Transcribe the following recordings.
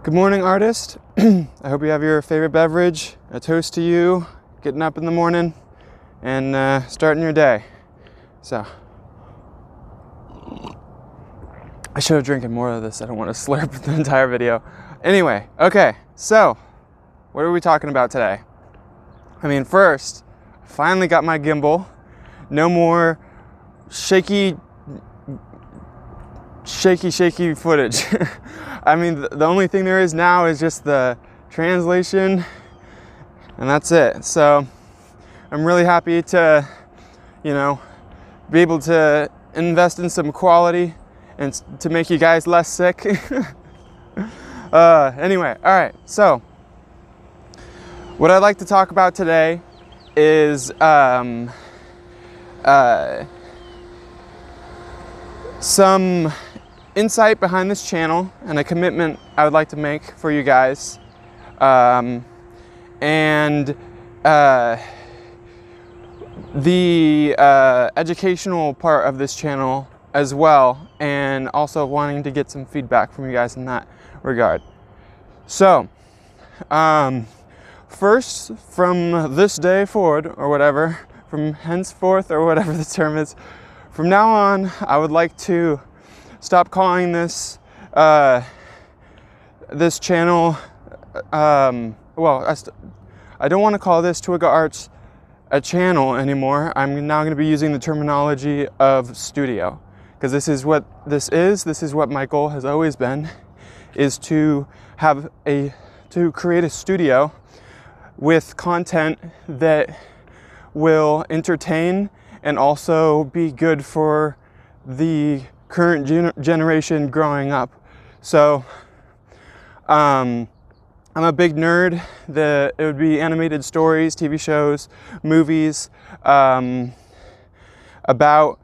Good morning, artist. I hope you have your favorite beverage, a toast to you, getting up in the morning and starting your day. So, I should have drinking more of this. I don't want to slurp the entire video. Anyway, okay, so what are we talking about today? I mean, first, I finally got my gimbal. No more shaky footage. I mean, the only thing there is now is just the translation, and that's it. So I'm really happy to, be able to invest in some quality and to make you guys less sick. Anyway, all right. So what I'd like to talk about today is some insight behind this channel and a commitment I would like to make for you guys, and the educational part of this channel as well, and also wanting to get some feedback from you guys in that regard. So first, from this day forward, or whatever, from henceforth, or whatever the term is, from now on, I would like to stop calling this this channel, I don't want to call this Twigga Arts a channel anymore. I'm now going to be using the terminology of studio, because this is what this is what my goal has always been, is to create a studio with content that will entertain and also be good for the current generation growing up. So I'm a big nerd. It would be animated stories, TV shows, movies, about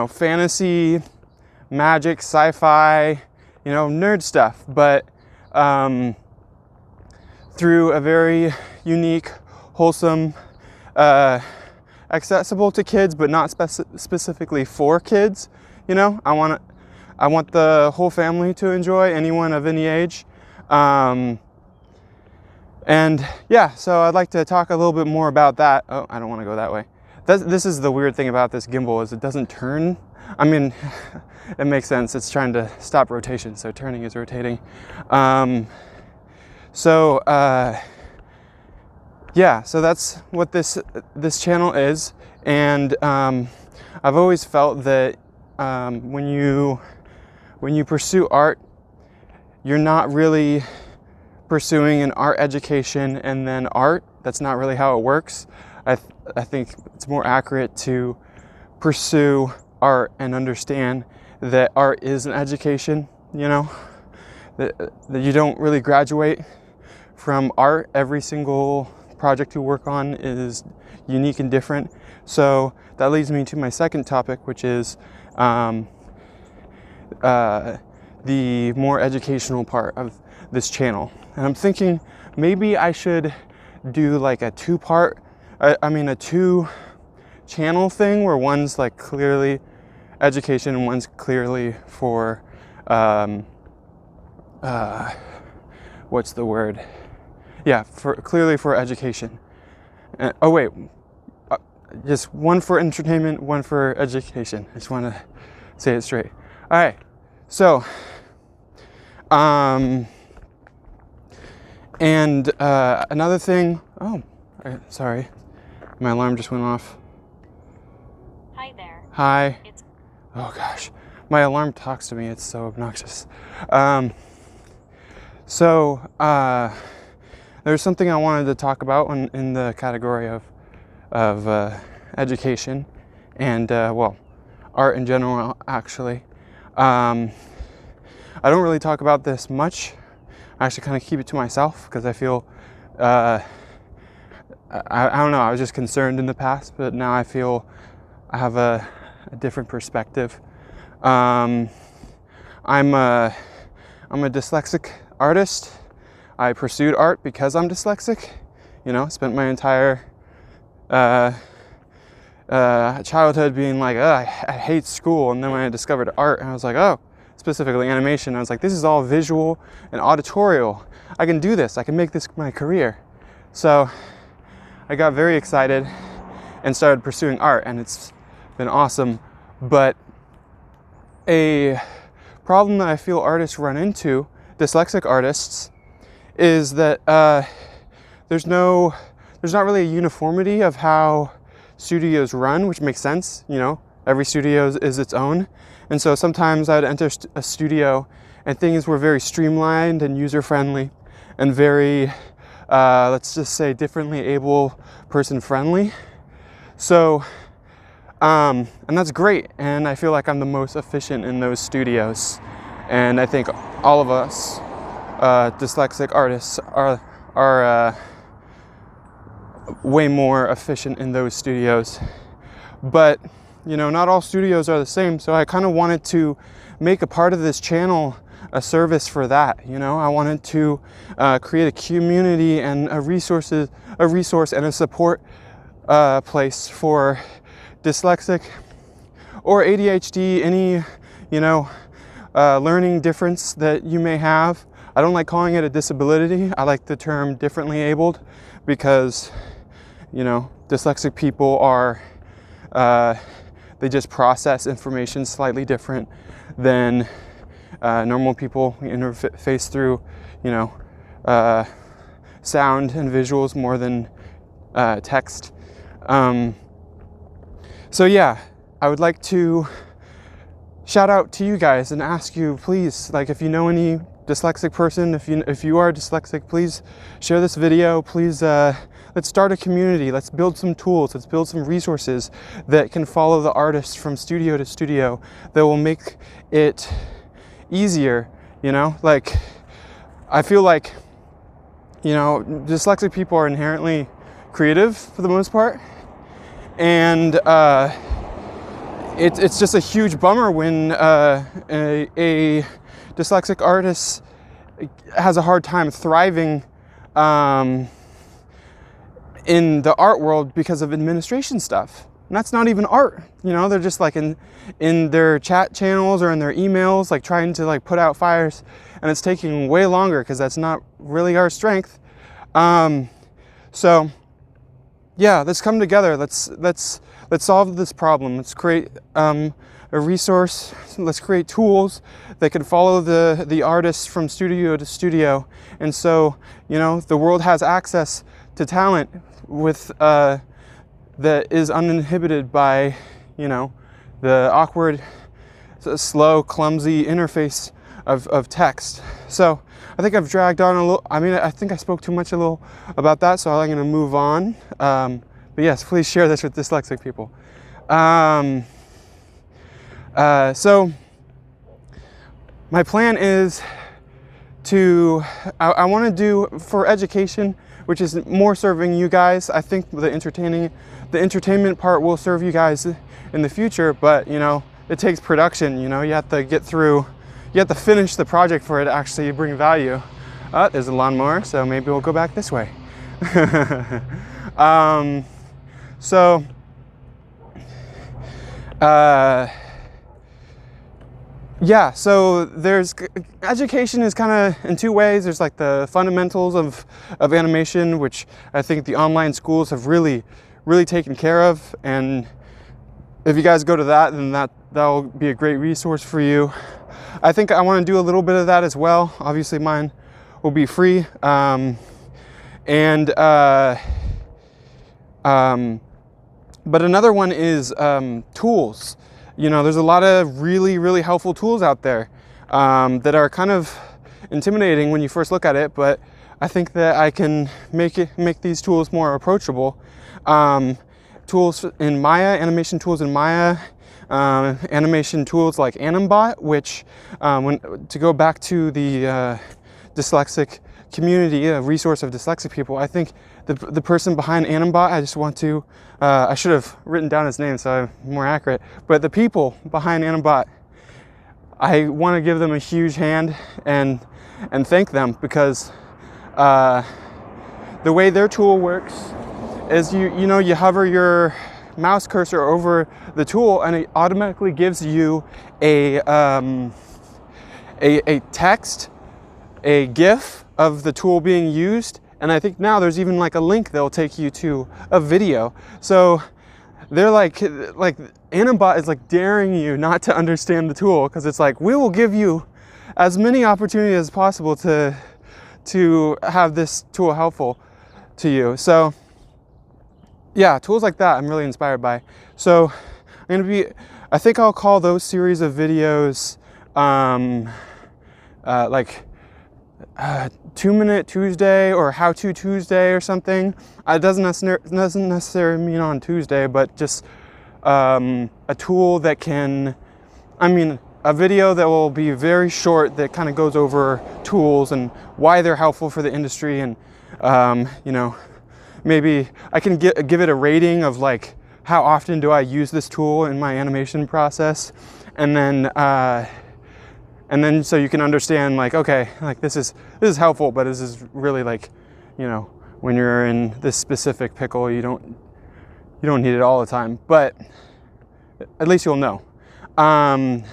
fantasy, magic, sci-fi, nerd stuff, but through a very unique, wholesome, accessible to kids, but not specifically for kids. I want the whole family to enjoy, anyone of any age. And yeah, so I'd like to talk a little bit more about that. Oh, I don't want to go that way. This is the weird thing about this gimbal, is it doesn't turn. I mean, it makes sense. It's trying to stop rotation, so turning is rotating. Yeah, so that's what this channel is, and I've always felt that when you pursue art, you're not really pursuing an art education and then art. That's not really how it works. I think it's more accurate to pursue art and understand that art is an education. That you don't really graduate from art. Every single project you work on is unique and different. So that leads me to my second topic, which is the more educational part of this channel. And I'm thinking maybe I should do like a two channel thing, where one's like clearly education and one's clearly for what's the word? Yeah, clearly for education. Just one for entertainment, one for education. I just want to say it straight. All right, so, another thing. Oh, sorry, my alarm just went off. Hi there. Hi. Oh gosh, my alarm talks to me. It's so obnoxious. There's something I wanted to talk about in the category of education and art in general, actually. I don't really talk about this much. I actually kind of keep it to myself, because I feel I don't know, I was just concerned in the past, but now I feel I have a different perspective. I'm a dyslexic artist. I pursued art because I'm dyslexic. Spent my entire childhood being like, I hate school. And then when I discovered art, I was like, oh, specifically animation. I was like, this is all visual and auditorial. I can do this. I can make this my career. So I got very excited and started pursuing art, and it's been awesome. But a problem that I feel artists run into, dyslexic artists, is that there's not really a uniformity of how studios run, which makes sense. You know, every studio is its own. And so sometimes I'd enter a studio and things were very streamlined and user-friendly and very, let's just say, differently able person-friendly. So, and that's great. And I feel like I'm the most efficient in those studios. And I think all of us dyslexic artists are way more efficient in those studios. But you know, not all studios are the same, so I kind of wanted to make a part of this channel a service for that. You know, I wanted to create a community and a resource and a support place for dyslexic or ADHD, any, you know, learning difference that you may have. I don't like calling it a disability. I like the term differently abled because, you know, dyslexic people are they just process information slightly different than normal people. We interface through, you know, sound and visuals more than text. So yeah, I would like to shout out to you guys and ask you, please, like, if you know any dyslexic person, if you are dyslexic, please share this video. Please let's start a community. Let's build some tools. Let's build some resources that can follow the artist from studio to studio, that will make it easier. You know, like, I feel like, you know, dyslexic people are inherently creative for the most part, and it's just a huge bummer when a dyslexic artist has a hard time thriving in the art world because of administration stuff. And that's not even art. You know, they're just like in their chat channels or in their emails, like trying to like put out fires, and it's taking way longer because that's not really our strength. So yeah, let's come together. Let's solve this problem. Let's create a resource. Let's create tools that can follow the artists from studio to studio. And so, you know, the world has access to talent with that is uninhibited by, you know, the awkward, slow, clumsy interface of text. So I think I've dragged on a little. I mean, I think I spoke too much a little about that, so I'm going to move on. But yes, please share this with dyslexic people. So my plan is to, I want to do for education, which is more serving you guys. I think the entertainment part will serve you guys in the future, but you know, it takes production. You know, you have to get through, you have to finish the project for it to actually bring value. There's a lawnmower, so maybe we'll go back this way. Yeah, so there's education is kind of in two ways. There's like the fundamentals of animation, which I think the online schools have really taken care of. And if you guys go to that, then that'll be a great resource for you. I think I want to do a little bit of that as well. Obviously mine will be free. But another one is tools. You know, there's a lot of really helpful tools out there that are kind of intimidating when you first look at it, but I think that I can make these tools more approachable. Tools in Maya, animation tools in Maya, animation tools like Animbot, which to go back to the dyslexic community, a resource of dyslexic people, I think the person behind Animbot, I just want to, I should have written down his name so I'm more accurate, but the people behind Animbot, I want to give them a huge hand and thank them, because the way their tool works is you hover your mouse cursor over the tool and it automatically gives you a a text, a GIF of the tool being used, and I think now there's even like a link that'll take you to a video. So they're like Anibot is like daring you not to understand the tool, because it's like, we will give you as many opportunities as possible to have this tool helpful to you. So yeah, tools like that I'm really inspired by. So I think I'll call those series of videos like 2-Minute Tuesday or How To Tuesday or something. It doesn't necessarily mean on Tuesday, but just a tool that can, a video that will be very short that kind of goes over tools and why they're helpful for the industry, and maybe I can give it a rating of like, how often do I use this tool in my animation process, and then so you can understand like, okay, like this is helpful, but this is really like, when you're in this specific pickle, you don't need it all the time, but at least you'll know, and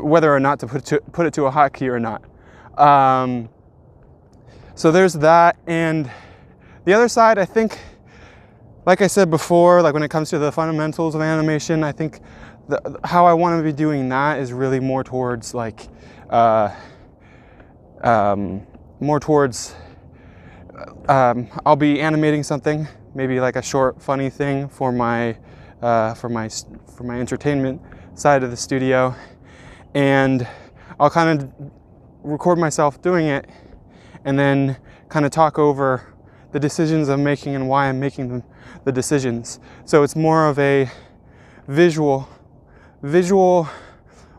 whether or not to put it to a hotkey or not. So there's that, and the other side, I think, like I said before, like when it comes to the fundamentals of animation, I think how I want to be doing that is really more towards like, I'll be animating something, maybe like a short, funny thing for my entertainment side of the studio, and I'll kind of record myself doing it, and then kind of talk over the decisions I'm making and why I'm making the decisions. So it's more of a visual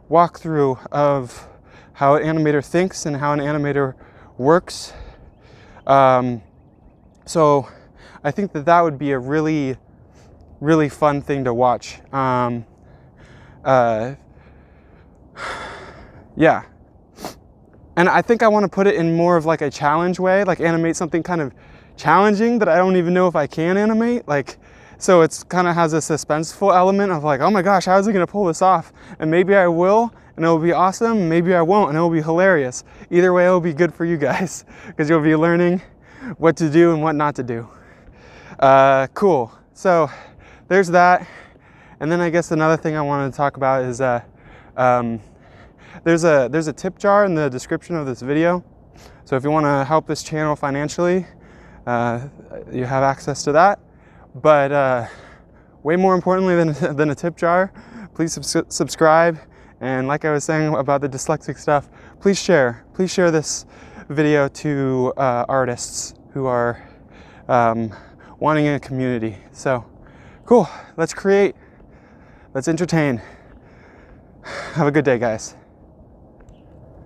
walkthrough of how an animator thinks and how an animator works. So I think that would be a really, really fun thing to watch. Yeah. And I think I want to put it in more of like a challenge way, like animate something kind of challenging that I don't even know if I can animate. Like, so it's kind of has a suspenseful element of like, oh my gosh, how is he going to pull this off? And maybe I will, and it'll be awesome. Maybe I won't, and it'll be hilarious. Either way, it'll be good for you guys, because you'll be learning what to do and what not to do. Cool. So there's that. And then I guess another thing I wanted to talk about is there's a tip jar in the description of this video. So if you want to help this channel financially, you have access to that. But way more importantly than a tip jar, please subscribe. And like I was saying about the dyslexic stuff, please share this video to artists who are wanting a community. So cool, let's create, let's entertain. Have a good day, guys.